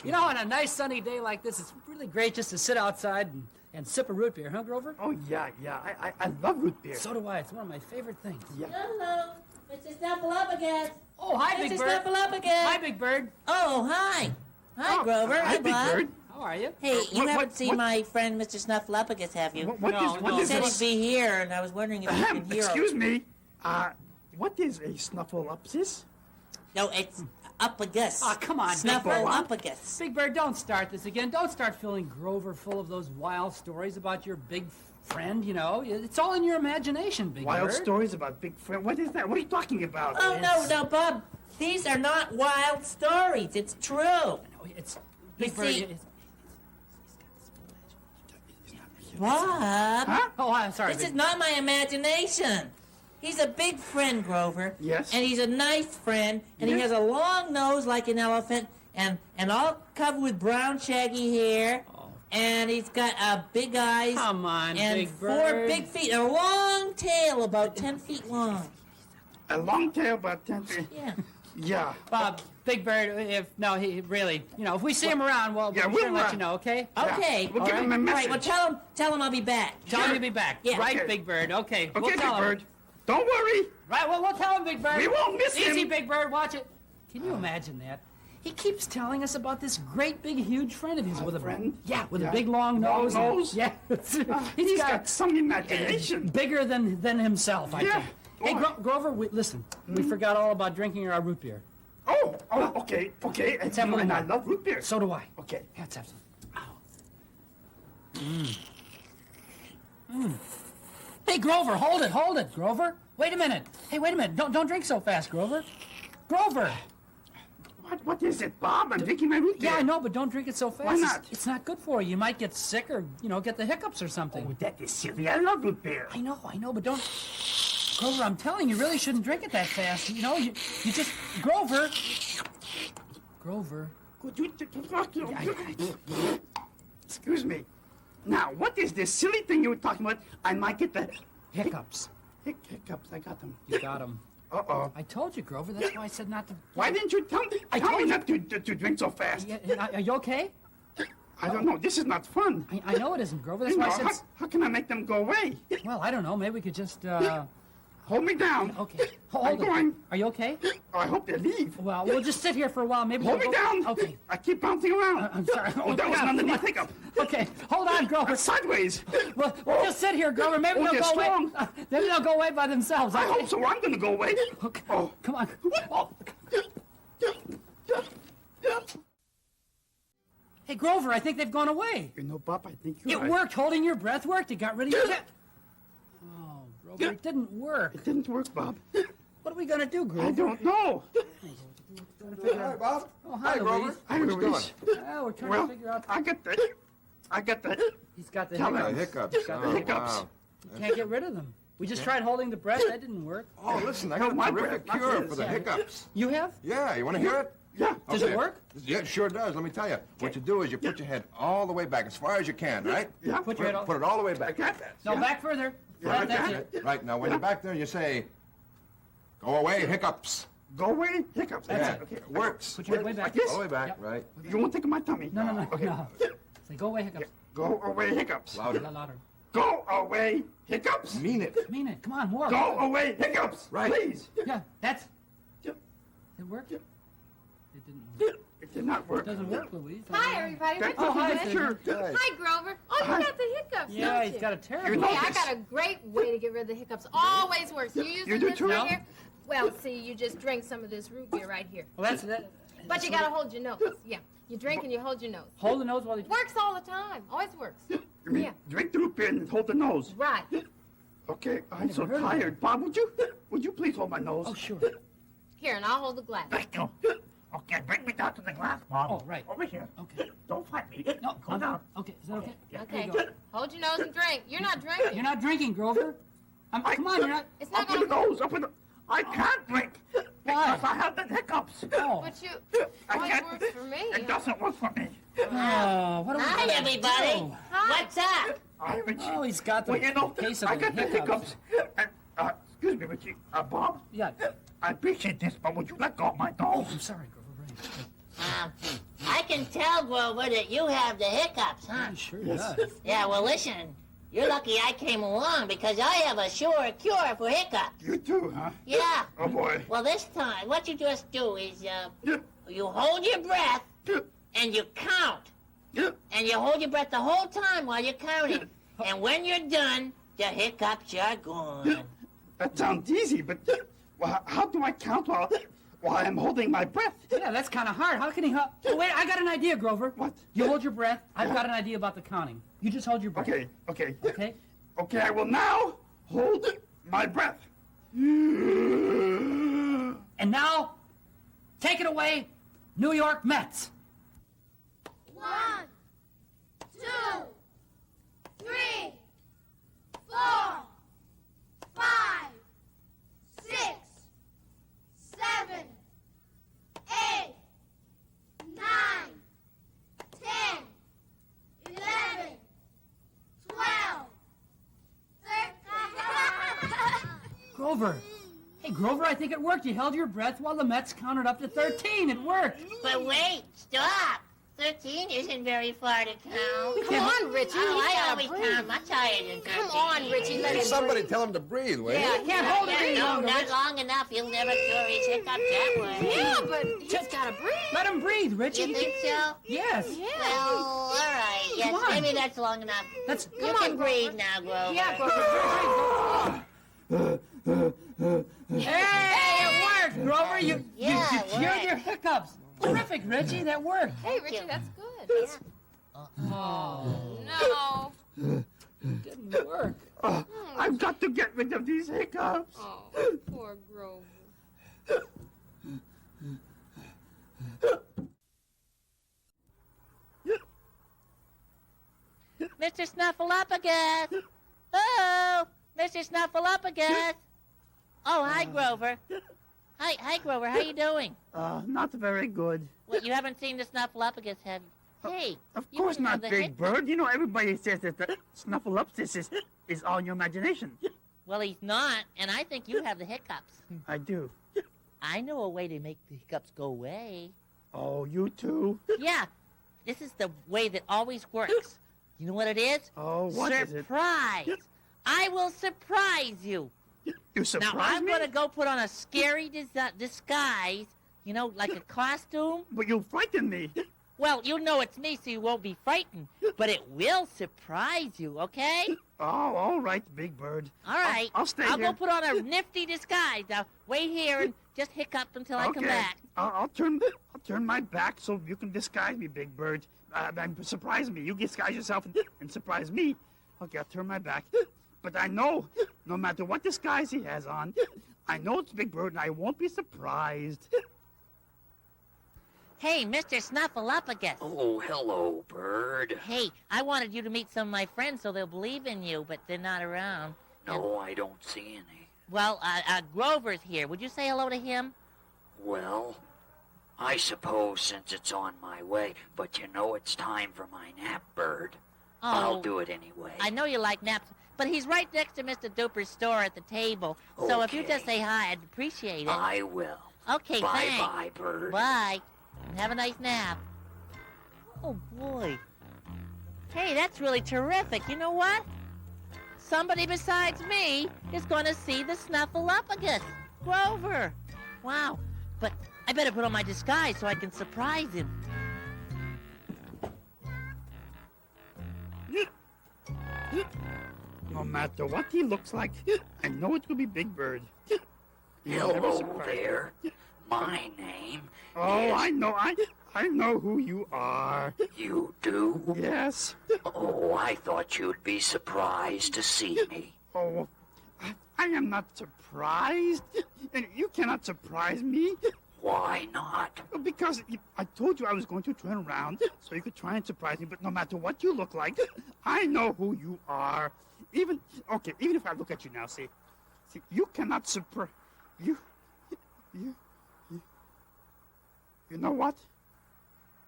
You know, on a nice sunny day like this, it's really great just to sit outside and sip a root beer, huh, Grover? Oh, yeah. I love root beer. So do I. It's one of my favorite things. Yeah. Hello, Mr. Snuffleupagus. Oh, hi, Big Mr. Bird. Snuffleupagus. Hi, Big Bird. Oh, hi. Hi, Oh, Grover. hi, Hi, Big Bob. Bird. How are you? Hey, you What- haven't what- seen what- my friend, Mr. Snuffleupagus, have you? What No, is no. He is said this? he'd be here, and I was wondering if you can hear him. Excuse me. What is a snuffleupagus? No, it's Upagus. Aw, come on, Big Bird. Snuffleupagus. Big Bird, don't start this again. Don't start filling Grover full of those wild stories about your big friend, you know. It's all in your imagination, Big Wild Bird. stories about big friend. What is that? What are you talking about? Oh, no, Bob. These are not wild stories. It's true. No, it's Big You Bird. see- it's- Bob, Huh? Oh, I'm sorry. this Big is not my imagination. He's a big friend, Grover. Yes? And he's a nice friend, and he Yes. has a long nose like an elephant, and all covered with brown shaggy hair. And he's got big eyes. Come on, and Big 4 Bird. big feet, and a long tail about 10 feet long. A long tail about 10 feet. Yeah. Yeah. Bob, Big Bird, he really, if we see him around, Yeah, we'll we'll let you know, okay? Okay. We'll give him a All right, message. well, tell him I'll be back. Tell him to be back. Yeah. Right, Okay. Big Bird. Okay. Okay, we'll Big tell him. Bird. Don't worry. Right, well, we'll tell him, Big Bird. We won't miss him. Easy, Big Bird. Watch it. Can you imagine that? He keeps telling us about this great, big, huge friend of his with a friend? Yeah, with Yeah. a big, long Long nose. nose? Yeah. He's got some imagination. bigger than himself, I Yeah. think. Hey, Boy. Grover, listen. We forgot all about drinking our root beer. Oh, okay. And, have a little I more. love root beer. So do I. Okay. Let's have some. Hey, Grover, hold it, Grover. Wait a minute. Hey, wait a minute. Don't drink so fast, Grover. Grover. What is it, Bob? I'm drinking my root beer. Yeah, I know, but don't drink it so fast. Why not? It's not good for you. You might get sick or, get the hiccups or something. Oh, that is silly. I love root beer. I know, but don't... Grover, I'm telling you, you really shouldn't drink it that fast. You just... Grover. Could you... Excuse me. Now, what is this silly thing you were talking about? I might get the... Hiccups. Hiccups. I got them. You got them. Uh-oh. I told you, Grover. That's why I said not to... Why didn't you tell me? I Tell told me you. not to drink so fast. Yeah, are you okay? I don't know. This is not fun. I know it isn't, Grover. That's You why know, I said... how can I make them go away? Well, I don't know. Maybe we could just... Hold me down. Okay. Hold I'm it. going. Are you okay? Oh, I hope they leave. Well, we'll just sit here for a while. Maybe Hold we'll me go- down. Okay. I keep bouncing around. I'm sorry. Oh, that was an underneath hiccup. Okay. Hold on, Grover. Sideways. We'll just sit here, Grover. Maybe Oh, they'll they're go away. strong. Maybe they'll go away by themselves. I okay? hope so. I'm going to go away. Okay. Oh. Come on. Oh. Hey, Grover, I think they've gone away. You know, Bob, I think you're It right. worked. Holding your breath worked. It got rid of your... Oh, Grover, it didn't work. It didn't work, Bob. What are we going to do, Grover? I don't know. Hi, Bob. Oh, hi, Grover. Louise. Hi, What you doing? Louise. Oh, we're trying Well, to figure out... I got the He's got the Tell hiccups. him. Hiccups. got the Oh, hiccups. wow. You can't get rid of them. We just tried holding the breath. That didn't work. Oh, listen, I No, got my a terrific breath, not cure his. for the Yeah. hiccups. You have? Yeah, you want to hear it? Yeah. Does it work? Yeah, it sure does. Let me tell you. What you do is you put your head all the way back, as far as you can, right? Yeah. Put your head all... Put it all the way I back. got that. No, Yeah. back further. Yeah, Right, I that's got it. Right, now when you're back there, you say, go away, hiccups. Go away. Hiccups. Yeah, That's it. Okay. it works. Put your head way back. Like this? All the way back, Yep. right? You won't think of my tummy. No, Okay. no. Say, go away, hiccups. Go away, hiccups. A Louder. lot louder. Go away, hiccups. Mean it. Mean it. Come on, more. Go away, hiccups. Right. Please. Yeah, that's... Yeah. It worked? Yeah. It didn't work. It did not work. It doesn't work, Louise. Hi, everybody. That What's hi, up, doesn't Susan. sure. Hey. Hi, Grover. Oh, Hi. you got the hiccups, Yeah, don't he's you? got a terrible... You know- Hey, I got a great way to get rid of the hiccups. Always works. You using do this too? right No. here? Well, see, you just drink some of this root beer right here. Well, that's... That, But you gotta hold your nose. Yeah. You drink and you hold your nose. Hold the nose while you... Works all the time. Always works. You mean Yeah. drink the root beer and hold the nose. Right. Okay, I'm so heard of tired. Bob, would you please hold my nose? Oh, sure. Here, and I'll hold the glass. Thank you. Okay, bring me down to the glass, Bob. Oh, right. Over here. Okay. Don't fight me. No, Go down. Okay, is that okay? Yeah. There Okay. you go. Hold your nose and drink. You're not drinking. You're not drinking, Grover. Come on, you're not... It's not Up with the gonna... nose, up with the... I can't drink. Why? Because I have the hiccups. Oh. But you... I Always can't- works for me. It doesn't work for me. Oh, what are we Hi, gonna everybody. do? Hi. What's up? I haven't... Oh, he's got the Well, you know, case of I the got the hiccups. hiccups. And, excuse me, Richie. Bob, Yeah. I appreciate this, but would you let go of my Oh, nose? I'm sorry, Grover. Right. I can tell, Grover, that you have the hiccups, huh? He sure does. Yeah, well, listen. You're lucky I came along because I have a sure cure for hiccups. You too, huh? Yeah. Oh, boy. Well, this time, what you just do is, you hold your breath and you count. And you hold your breath the whole time while you're counting. And when you're done, the hiccups are gone. That sounds easy, but well, how do I count while I'm holding my breath? Yeah, that's kind of hard. How can he... Oh, wait, I got an idea, Grover. What? You hold your breath. I've got an idea about the counting. You just hold your breath. Okay. Okay? Okay, I will now hold my breath. And now, take it away, New York Mets. 1, 2, 3, 4, 5, 6, 7, 8, 9, 10, 11, 12, 13. Grover. Hey, Grover, I think it worked. You held your breath while the Mets counted up to 13. It worked. But wait, stop. 13 isn't very far to count. Come on, Richie. Oh, He's I gotta always breathe. count much higher than 13. Come on, Richie. Let Hey, him somebody breathe. tell him to breathe, will you? Yeah, I can't hold it any No, longer. not Rich. long enough. He'll never cure his hiccups that way. Yeah, but he's gotta breathe. Let him breathe, Richie. You think so? Yes. Yeah. Well, all right. Yes, Come on. maybe that's long enough. That's... You can breathe now, Grover. Yeah, Grover. Hey, it worked, Grover. You Yeah, it cured worked. your hiccups. Terrific, Richie. That worked. Hey, Richie, that's good. No. Didn't work. I've got to get rid of these hiccups. Oh, poor Grover. Mr. Snuffleupagus. Oh, Mr. Snuffleupagus. Oh, hi, Grover. Hi, Grover. How you doing? Not very good. Well, you haven't seen the Snuffleupagus, have you? Hey, Of you course wouldn't not, have the Big hic- Bird. You know, everybody says that the Snuffleupagus is all in your imagination. Well, he's not, and I think you have the hiccups. I do. I know a way to make the hiccups go away. Oh, you too? Yeah, this is the way that always works. You know what it is? Oh, what is it? Surprise! I will surprise you. You Now, surprise I'm me? going to go put on a scary disguise, you know, like a costume. But you frighten me. Well, you know it's me, so you won't be frightened. But it will surprise you, okay? Oh, all right, Big Bird. All right. I'll stay I'll here. go put on a nifty disguise. Now, wait here and just hiccup until I come back. I'll turn my back so you can disguise me, Big Bird. Surprise me. You disguise yourself and surprise me. Okay, I'll turn my back. But I know, no matter what disguise he has on, I know it's Big Bird and I won't be surprised. Hey, Mr. Snuffleupagus. Oh, hello, Bird. Hey, I wanted you to meet some of my friends so they'll believe in you, but they're not around. No, I don't see any. Well, Grover's here. Would you say hello to him? Well, I suppose since it's on my way, but you know it's time for my nap, Bird. I'll do it anyway. I know you like naps, but he's right next to Mr. Duper's store at the table. So if you Okay. just say hi, I'd appreciate it. I will. Okay, thanks. Bye-bye, Bird. Bye. And have a nice nap. Oh, boy. Hey, that's really terrific. You know what? Somebody besides me is going to see the Snuffleupagus. Grover. Wow. But I better put on my disguise so I can surprise him. No matter what he looks like, I know it will be Big Bird. He'll never Hello surprise me. there. My name Oh, is... I know who you are. You do? Yes. Oh, I thought you'd be surprised to see me. Oh, I am not surprised. And you cannot surprise me. Why not? Because I told you I was going to turn around so you could try and surprise me, but no matter what you look like, I know who you are. Even if I look at you now, see, you cannot surprise... You know what?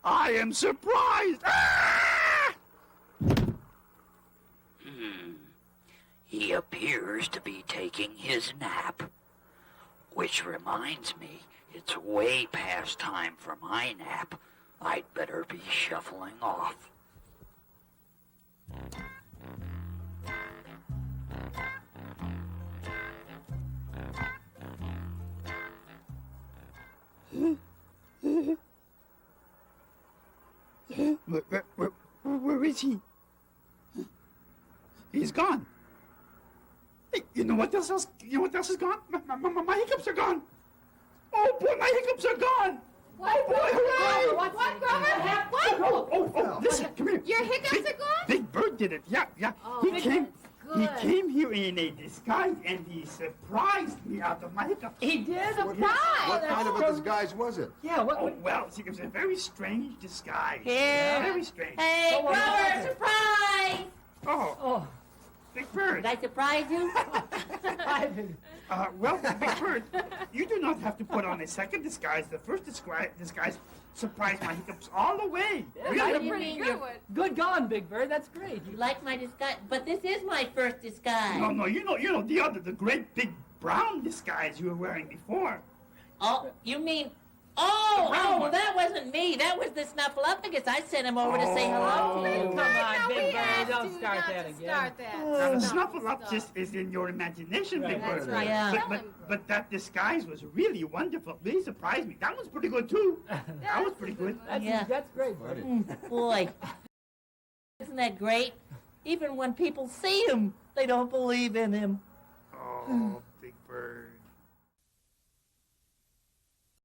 I am surprised! Ah! He appears to be taking his nap. Which reminds me, it's way past time for my nap. I'd better be shuffling off. Where is he? He's gone. Hey, you know what else? You know what else is gone? My hiccups are gone. Oh boy, my hiccups are gone. What, hooray! What, Grover? What? Oh, listen, come here. Your hiccups Big, are gone? Big Bird did it. Yeah. Oh, he Big came. Bird's He good. came here in a disguise and he surprised me out of my hiccups. He did? What kind of a disguise was it? Yeah, what? Oh well, see, it was a very strange disguise. Here. Very strange. Hey, Oh, what was Grover, it? surprise! Oh, Oh, Big Bird. Did I surprise you? Ivan. Well, Big Bird, you do not have to put on a second disguise. The first disguise surprised my hiccups all the way. Yeah, Really? I- You Pretty mean good you're- one. Good gone, Big Bird. That's great. You like my disguise? But this is my first disguise. No, you know the great big brown disguise you were wearing before. Oh, you mean... The brown well, one. that wasn't me. That was the Snuffleupagus. I sent him over to say hello to you. Come on, Now, Big we Bird, asked don't you start not that to again. Start that. Now, the Stop. Snuffleupagus is in your imagination, Big Right. Bird. That's right. Yeah. Tell him. But that disguise was really wonderful. Really surprised me. That was pretty good too. That was pretty good. That's, Yeah. that's great, buddy. Boy, isn't that great? Even when people see him, they don't believe in him. Oh,